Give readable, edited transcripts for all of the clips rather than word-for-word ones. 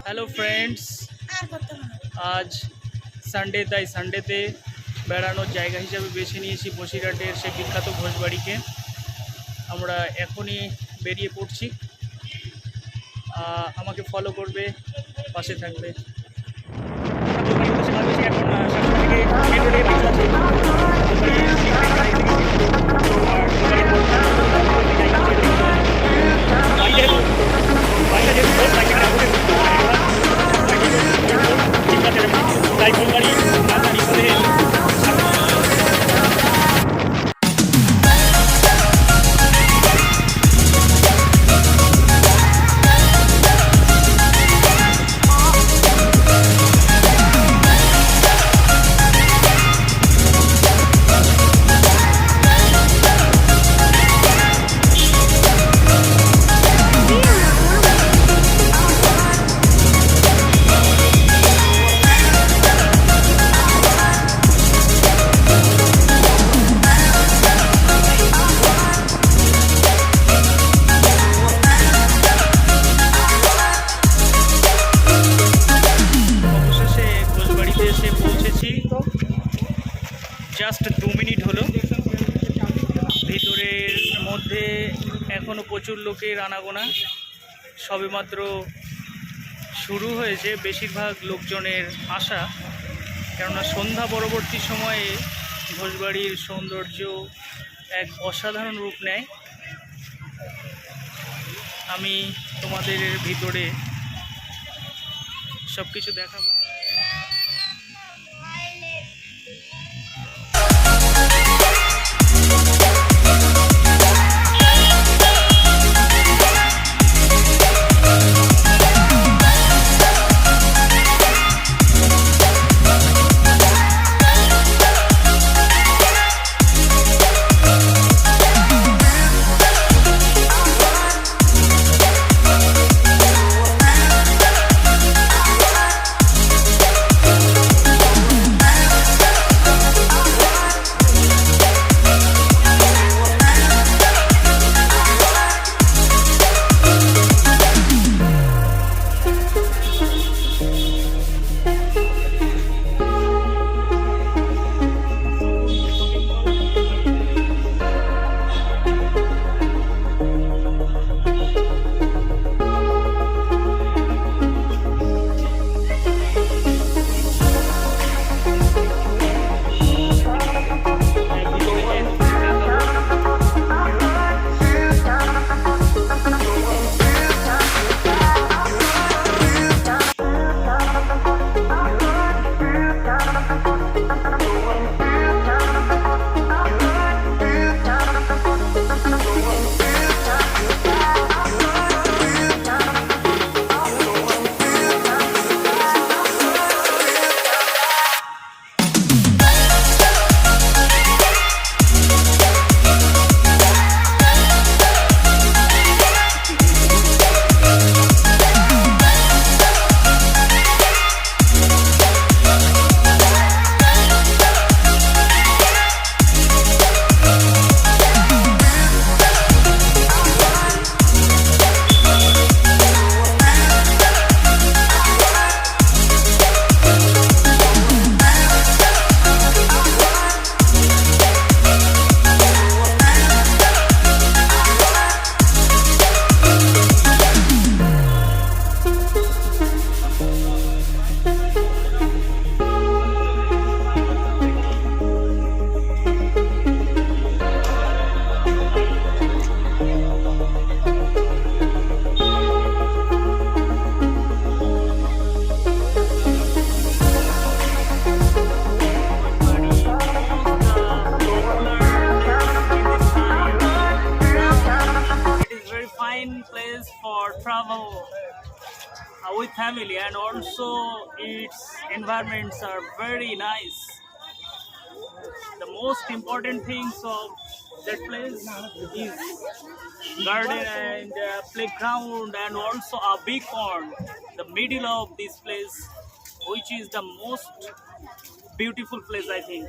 Hello friends, আজ Sunday, তাই সানডেতে বেড়ানোর জায়গা হিসাবে বেছে নিয়েছি বসিরহাটের সেই বিখ্যাত ভোজবাড়িকে। আমরা এখনই বেরিয়ে পড়ছি। আমাকে ফলো করবে, পাশে থাকবে। জাস্ট 2 মিনিট হলো। ভিতরের মধ্যে এখনও প্রচুর লোকের আনাগোনা, সবেমাত্র শুরু হয়েছে বেশিরভাগ লোকজনের আসা, কেননা সন্ধ্যা পরবর্তী সময়ে ভোজবাড়ির সৌন্দর্য এক অসাধারণ রূপ নেয়। আমি তোমাদের ভিতরে সব কিছু দেখাবো। Place for travel with family, and also its environments are very nice. The most important things of that place is garden and playground, and also a big pond, the middle of this place, which is the most beautiful place, I think.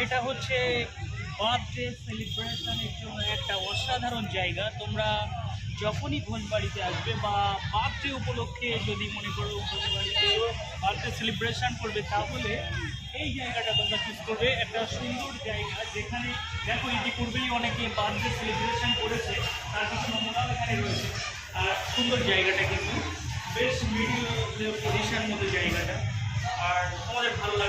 এটা হচ্ছে birthday সেলিব্রেশনের জন্য একটা অসাধারণ জায়গা। তোমরা যখনই ভোজবাড়িতে আসবে বা বার্থডে উপলক্ষে যদি মনে করো ভোজবাড়িতে বার্থডে সেলিব্রেশন করবে, তাহলে এই জায়গাটা তোমরা চুজ করবে। একটা সুন্দর জায়গা যেখানে দেখো ইতিপূর্বেই অনেকে বার্থডে সেলিব্রেশন করেছে, তার কিছু নমুনাও এখানে রয়েছে। আর সুন্দর জায়গাটা কিন্তু বেশ মিডিল পজিশন মতো জায়গাটা, আর তোমাদের ভালো লাগবে।